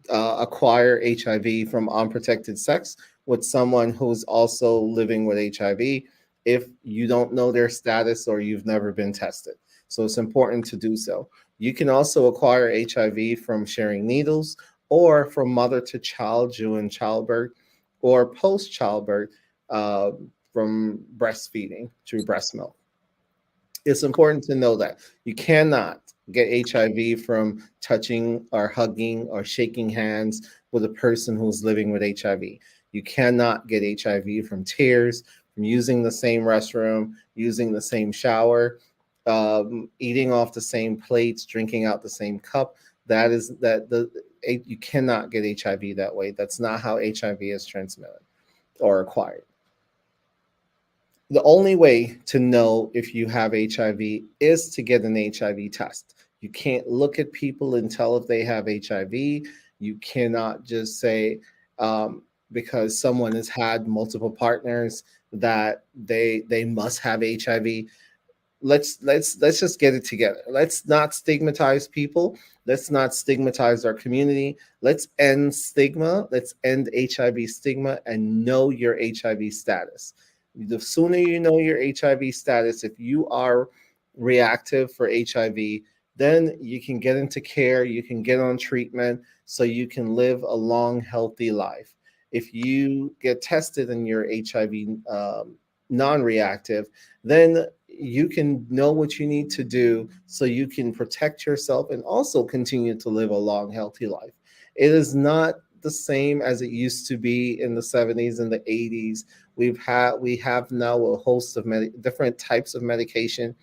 acquire HIV from unprotected sex with someone who's also living with HIV if you don't know their status or you've never been tested. So it's important to do so. You can also acquire HIV from sharing needles or from mother to child during childbirth or post childbirth uh, from breastfeeding through breast milk. It's important to know that you cannot get HIV from touching or hugging or shaking hands with a person who's living with HIV. You cannot get HIV from tears, from using the same restroom, using the same shower, eating off the same plates, drinking out the same cup. That is that the you cannot get HIV that way. That's not how HIV is transmitted or acquired. The only way to know if you have HIV is to get an HIV test. You can't look at people and tell if they have HIV. You cannot just say because someone has had multiple partners that they must have HIV. Let's just get it together. Let's not stigmatize people. Let's not stigmatize our community. Let's end stigma. Let's end HIV stigma and know your HIV status. The sooner you know your HIV status, if you are reactive for HIV, then you can get into care, you can get on treatment so you can live a long, healthy life. If you get tested and you're HIV non reactive, then you can know what you need to do so you can protect yourself and also continue to live a long, healthy life. It is not the same as it used to be in the 70s and the 80s. We have now a host of different types of medication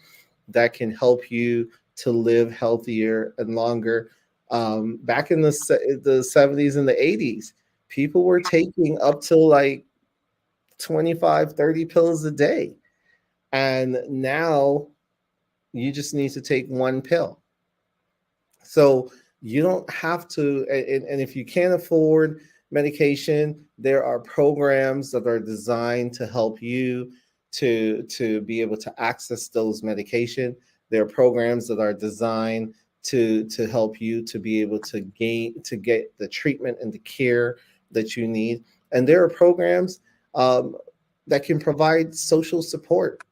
that can help you to live healthier and longer. Back in the 70s and the 80s, people were taking up to like 25, 30 pills a day. And now you just need to take one pill. So you don't have to, and if you can't afford medication, there are programs that are designed to help you to be able to access those medication. There are programs that are designed to help you to be able to get the treatment and the care that you need. And there are programs that can provide social support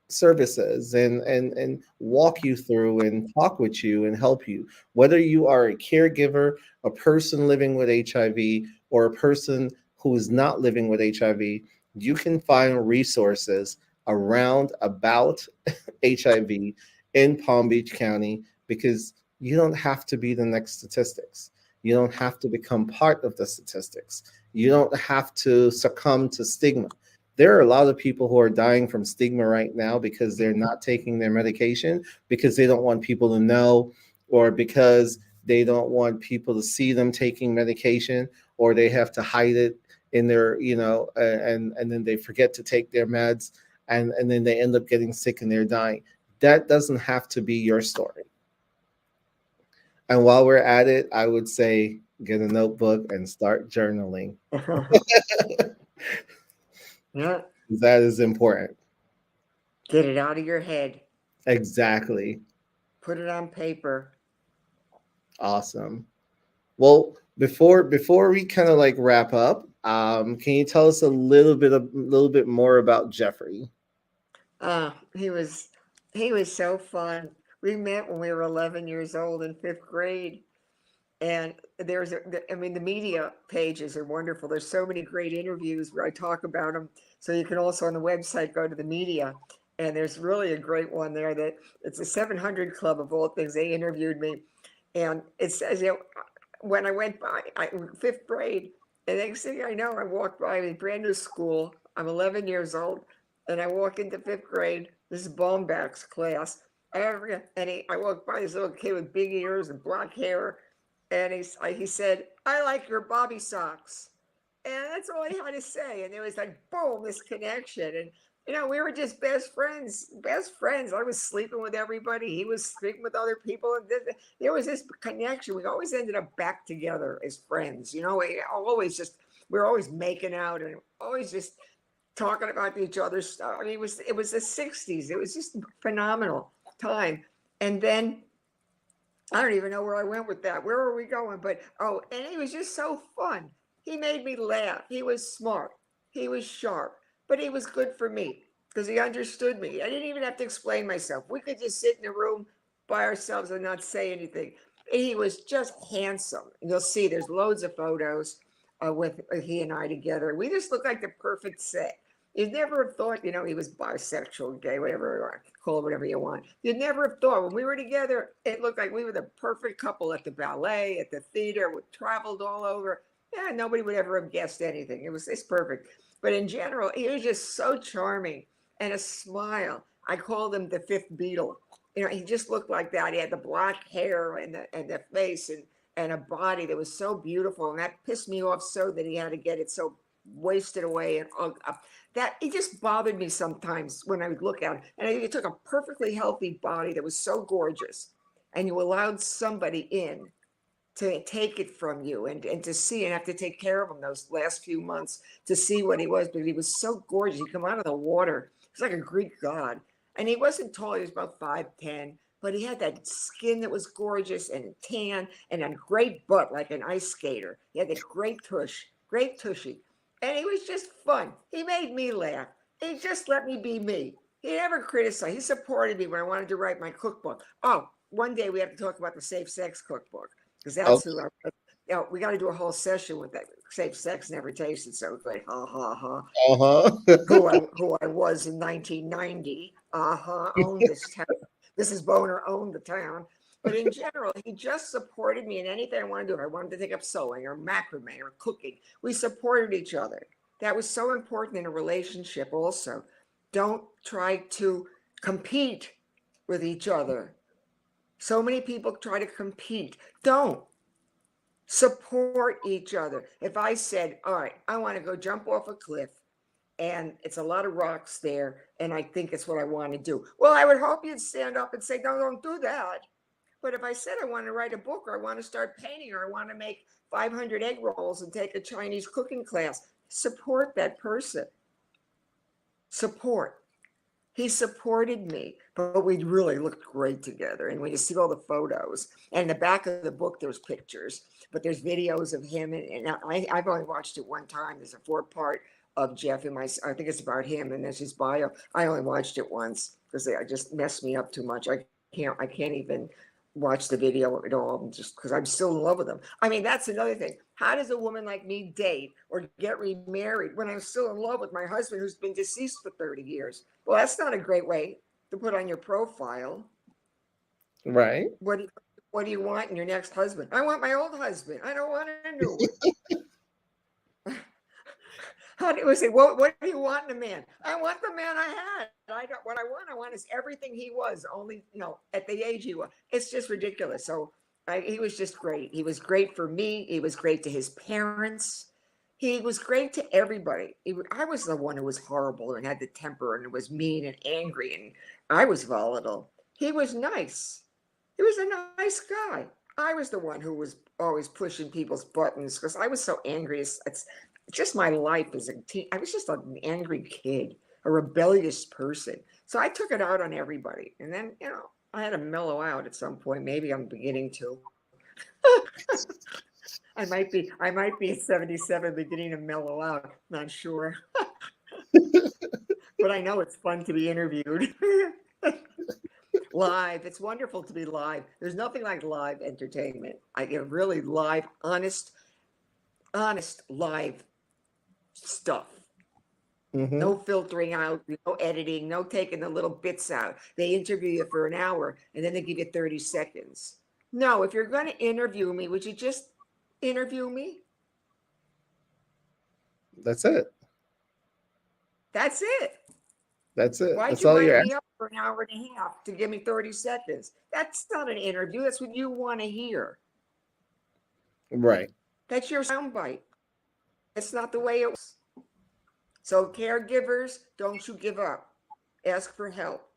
services and walk you through and talk with you and help you, whether you are a caregiver, a person living with HIV, or a person who is not living with HIV. You can find resources around about HIV in Palm Beach County because you don't have to be the next statistics. You don't have to become part of the statistics. You don't have to succumb to stigma. There are a lot of people who are dying from stigma right now because they're not taking their medication, because they don't want people to know, or because they don't want people to see them taking medication, or they have to hide it in their, and then they forget to take their meds, and then they end up getting sick and they're dying. That doesn't have to be your story. And while we're at it, I would say get a notebook and start journaling. Yeah, That is important. get it out of your head. Exactly. Put it on paper. Awesome. Well, before we kind of like wrap up, can you tell us a little bit more about Jeffrey? He was He was so fun. We met when we were 11 years old in fifth grade. And I mean, the media pages are wonderful. There's so many great interviews where I talk about them. So you can also on the website go to the media. And there's really a great one there that it's a 700 Club of all things. They interviewed me. And it says, when I went by fifth grade, and next thing I know, I walked by a brand new school. I'm 11 years old, and I walk into fifth grade. This is Baumback's class. I walked by this little kid with big ears and black hair, and he said, "I like your Bobby socks." And that's all he had to say. And it was like, boom, this connection. And, we were just best friends, best friends. I was sleeping with everybody. He was sleeping with other people. And there was this connection. We always ended up back together as friends. We were always making out and always just talking about each other's stuff. I mean, it was the 60s. It was just a phenomenal time. And then I don't even know where I went with that. Where were we going? But and he was just so fun. He made me laugh. He was smart. He was sharp, but he was good for me because he understood me. I didn't even have to explain myself. We could just sit in a room by ourselves and not say anything. He was just handsome. And you'll see there's loads of photos with he and I together. We just look like the perfect set. You'd never have thought, he was bisexual, gay, whatever, call it whatever you want. You'd never have thought when we were together, it looked like we were the perfect couple at the ballet, at the theater. We traveled all over. Yeah, nobody would ever have guessed anything. It's perfect. But in general, he was just so charming and a smile. I called him the fifth Beatle. He just looked like that. He had the black hair and the face and a body that was so beautiful. And that pissed me off so that he had to get it so wasted away and that it just bothered me sometimes when I would look at it. And it took a perfectly healthy body that was so gorgeous, and you allowed somebody in to take it from you and to see and have to take care of him those last few months to see what he was. But he was so gorgeous. He'd come out of the water. He's like a Greek god. And he wasn't tall. He was about 5'10", but he had that skin that was gorgeous and tan and a great butt like an ice skater. He had that great tushy. And he was just fun. He made me laugh. He just let me be me. He never criticized. He supported me when I wanted to write my cookbook. Oh, one day we have to talk about the safe sex cookbook because that's Okay. we got to do a whole session with that. Safe sex never tasted so good. Ha ha ha. Uh-huh. Who I was in 1990. Owned this town. This is Boner owned the town. But in general, he just supported me in anything I wanted to do. If I wanted to take up sewing or macrame or cooking, we supported each other. That was so important in a relationship also. Don't try to compete with each other. So many people try to compete. Don't. Support each other. If I said, all right, I want to go jump off a cliff and it's a lot of rocks there, and I think it's what I want to do. Well, I would hope you'd stand up and say, no, don't do that. But if I said I want to write a book or I want to start painting or I want to make 500 egg rolls and take a Chinese cooking class, support that person. Support. He supported me, but we really looked great together. And when you see all the photos, and in the back of the book, there's pictures, but there's videos of him. And I've only watched it one time. There's a 4-part of Jeff in I think it's about him, and there's his bio. I only watched it once because they just messed me up too much. I can't even watch the video at all just because I'm still in love with him. I mean, that's another thing. How does a woman like me date or get remarried when I'm still in love with my husband who's been deceased for 30 years? Well, that's not a great way to put on your profile. Right. What do you want in your next husband? I want my old husband. I don't want a new one. How do you say, what do you want in a man? I want the man I had. What I want is everything he was, only, at the age he was. It's just ridiculous. So he was just great. He was great for me. He was great to his parents. He was great to everybody. I was the one who was horrible and had the temper and was mean and angry, and I was volatile. He was nice. He was a nice guy. I was the one who was always pushing people's buttons because I was so angry. It's just my life as a teen. I was just an angry kid, a rebellious person. So I took it out on everybody. And then, I had to mellow out at some point. Maybe I'm beginning to. I might be at 77 beginning to mellow out. Not sure. But I know it's fun to be interviewed. Live. It's wonderful to be live. There's nothing like live entertainment. I get really live, honest live stuff. Mm-hmm. No filtering out, no editing, no taking the little bits out. They interview you for an hour and then they give you 30 seconds. No, if you're going to interview me, would you just interview me? That's it. That's it. That's it. Why'd That's you all write you're me asking. up for an hour and a half to give me 30 seconds? That's not an interview. That's what you want to hear. Right. That's your soundbite. That's not the way it was. So, caregivers, don't you give up. Ask for help.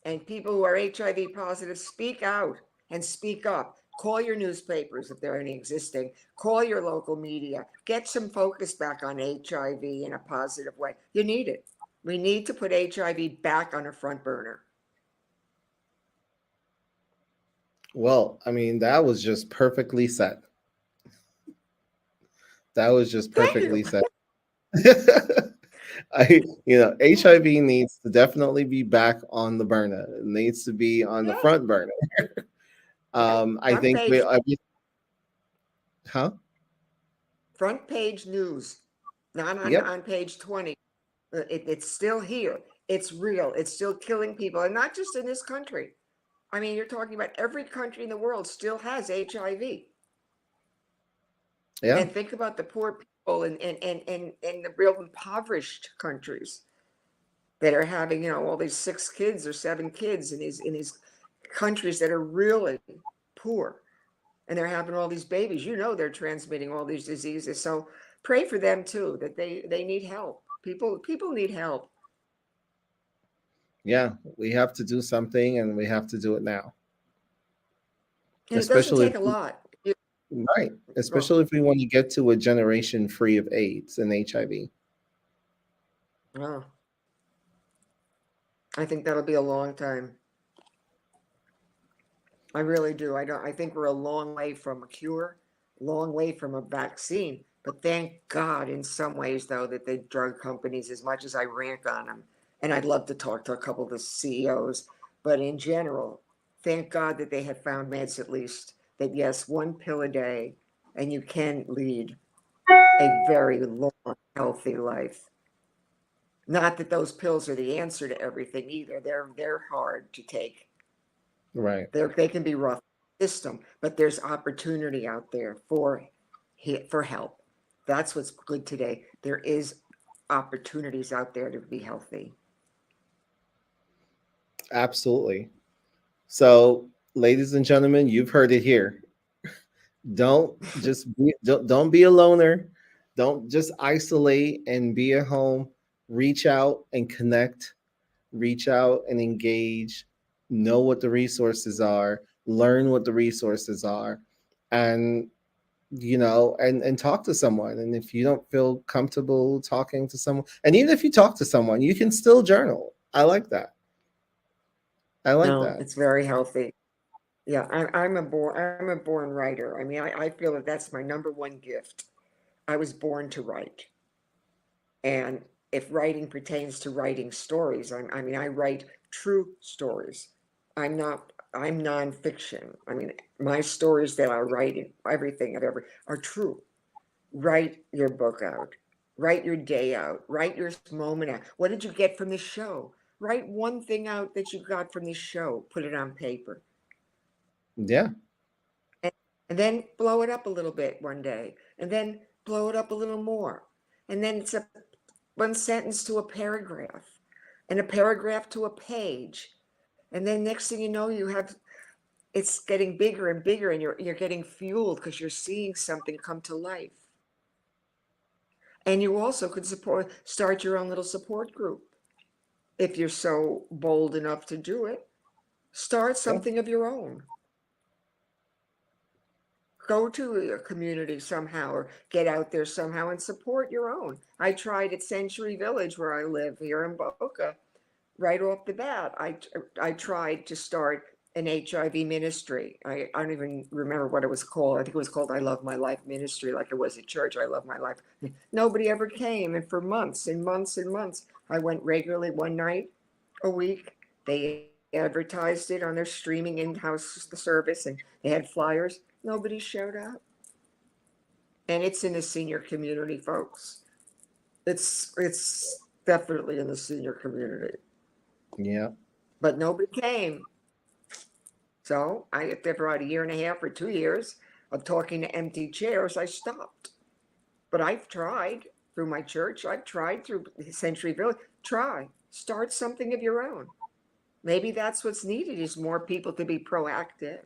And people who are HIV positive, speak out and speak up. Call your newspapers if there are any existing. Call your local media. Get some focus back on HIV in a positive way. You need it. We need to put HIV back on a front burner. Well, I mean, that was just perfectly said. That was just Thank you. perfectly said. HIV needs to definitely be back on the burner. It needs to be on the Yeah. front burner. Yeah. I think huh? Front page news, not Yep. on page 20. It's still here. It's real. It's still killing people. And not just in this country. I mean, you're talking about every country in the world still has HIV. Yeah. And think about the poor people in the real impoverished countries that are having, all these 6 kids or 7 kids in these countries that are really poor. And they're having all these babies. They're transmitting all these diseases. So pray for them too, that they need help. People need help. Yeah. We have to do something, and we have to do it now. And it doesn't Especially take a lot. right. Well, Especially if we want to get to a generation free of AIDS and HIV. oh, I think that'll be a long time. I really do. I think we're a long way from a cure, long way from a vaccine. But thank God, in some ways, though, that the drug companies, as much as I rant on them, and I'd love to talk to a couple of the CEOs, but in general, thank God that they have found meds at least that, yes, 1 pill a day, and you can lead a very long, healthy life. Not that those pills are the answer to everything either. They're hard to take. Right. They can be rough system, but there's opportunity out there for help. That's what's good today. There is opportunities out there to be healthy. Absolutely. So, ladies and gentlemen, you've heard it here. Don't be a loner. Don't just isolate and be at home. Reach out and connect. Reach out and engage. Know what the resources are. Learn what the resources are, and and talk to someone. And if you don't feel comfortable talking to someone, and even if you talk to someone, you can still journal. I like that. I like No, that. it's very healthy. Yeah, I'm a born writer. I mean, I feel that that's my number one gift. I was born to write. And if writing pertains to writing stories, I mean, I write true stories. I'm nonfiction. I mean, my stories that I write, everything I've ever, are true. Write your book out. Write your day out. Write your moment out. What did you get from this show? Write one thing out that you got from this show. Put it on paper. Yeah. And, and then blow it up a little bit one day. And then blow it up a little more. And then it's a one sentence to a paragraph, and a paragraph to a page. And then next thing you know, it's getting bigger and bigger, and you're getting fueled because you're seeing something come to life. And you also could start your own little support group if you're so bold enough to do it. Start Yeah. something of your own. Go to a community somehow, or get out there somehow and support your own. I tried at Century Village, where I live here in Boca. Right off the bat, I tried to start an HIV ministry. I don't even remember what it was called. I think it was called I Love My Life Ministry, like it was at church. I love my life. Nobody ever came, and for months and months and months, I went regularly one night a week. They advertised it on their streaming in-house service, and they had flyers. Nobody showed up. And it's in the senior community, folks. It's definitely in the senior community. Yeah. But nobody came. So after about a year and a half or 2 years of talking to empty chairs, I stopped. But I've tried through my church. I've tried through Century Village. Try. Start something of your own. Maybe that's what's needed, is more people to be proactive.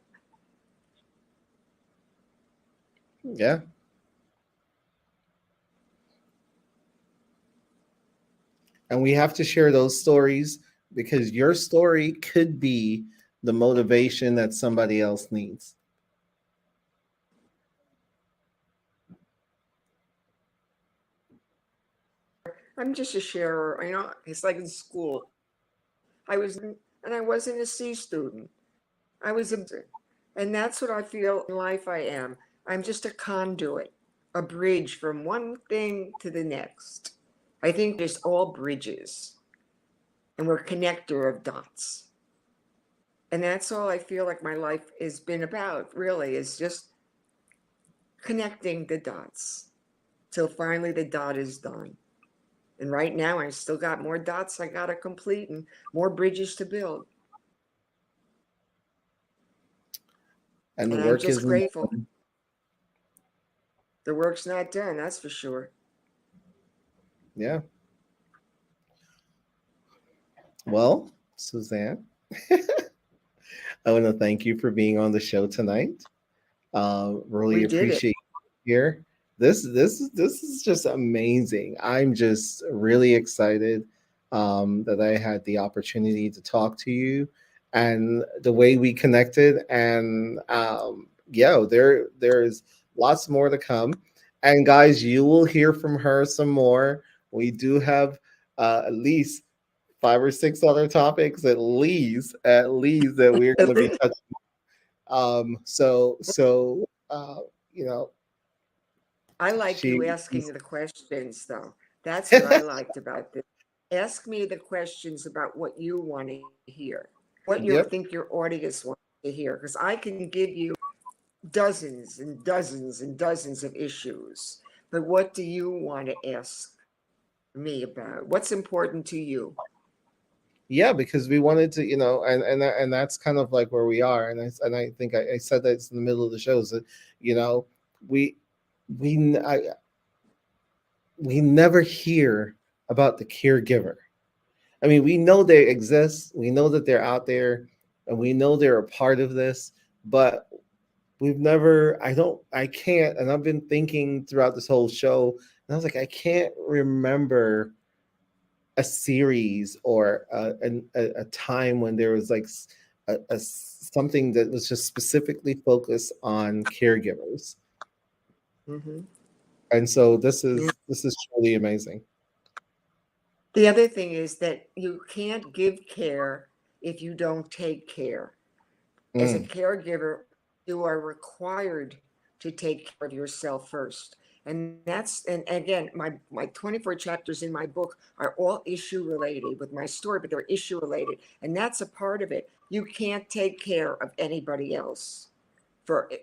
Yeah. And we have to share those stories because your story could be the motivation that somebody else needs. I'm just a sharer. It's like in school. And I wasn't a C student. I was a, and that's what I feel in life I am. I'm just a conduit, a bridge from one thing to the next. I think there's all bridges, and we're a connector of dots. And that's all I feel like my life has been about, really, is just connecting the dots till finally the dot is done. And right now, I still got more dots I got to complete and more bridges to build. And the And I'm work just isn't grateful. done. The work's not done, that's for sure. Yeah. Well, Suzanne, I want to thank you for being on the show tonight. Really We did it. appreciate you here. This is just amazing. I'm just really excited that I had the opportunity to talk to you and the way we connected. And yeah, there's lots more to come. And guys, you will hear from her some more. We do have at least 5 or 6 other topics at least that we're going to be touching. So you know, I like she you asking the questions, though. That's what I liked about this. Ask me the questions about what you want to hear, what you yep, think your audience wants to hear, because I can give you dozens and dozens and dozens of issues. But what do you want to ask me about? What's important to you? yeah, because we wanted to, and that's kind of like where we are, and I think I said that in the middle of the show, is that you know we we we never hear about the caregiver. I mean, we know they exist, we know that they're out there, and we know they're a part of this, but we've never, I can't, and I've been thinking throughout this whole show, and I was like, I can't remember a series or a time when there was like something that was just specifically focused on caregivers. Hmm. And so this is truly amazing. The other thing is that you can't give care if you don't take care. As a Mm, caregiver, you are required to take care of yourself first. And again, my 24 chapters in my book are all issue related with my story, but they're issue related. And that's a part of it. You can't take care of anybody else.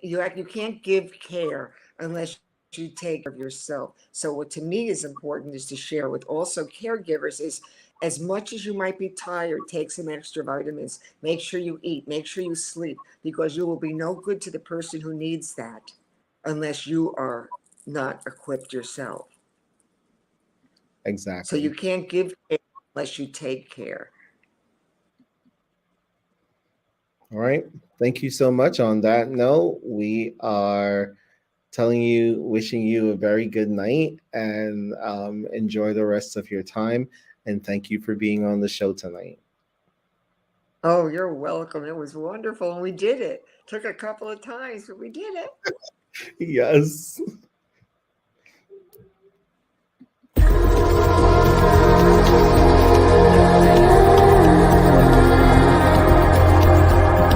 You can't give care unless you take care of yourself. So what to me is important is to share with also caregivers is, as much as you might be tired, take some extra vitamins. Make sure you eat, make sure you sleep, because you will be no good to the person who needs that unless you are not equipped yourself. So you exactly. can't give care unless you take care. All right. Thank you so much. On that note, we are wishing you a very good night, and enjoy the rest of your time. And thank you for being on the show tonight. Oh, you're welcome. It was wonderful. And we did it. Took a couple of times, but we did it. Yes.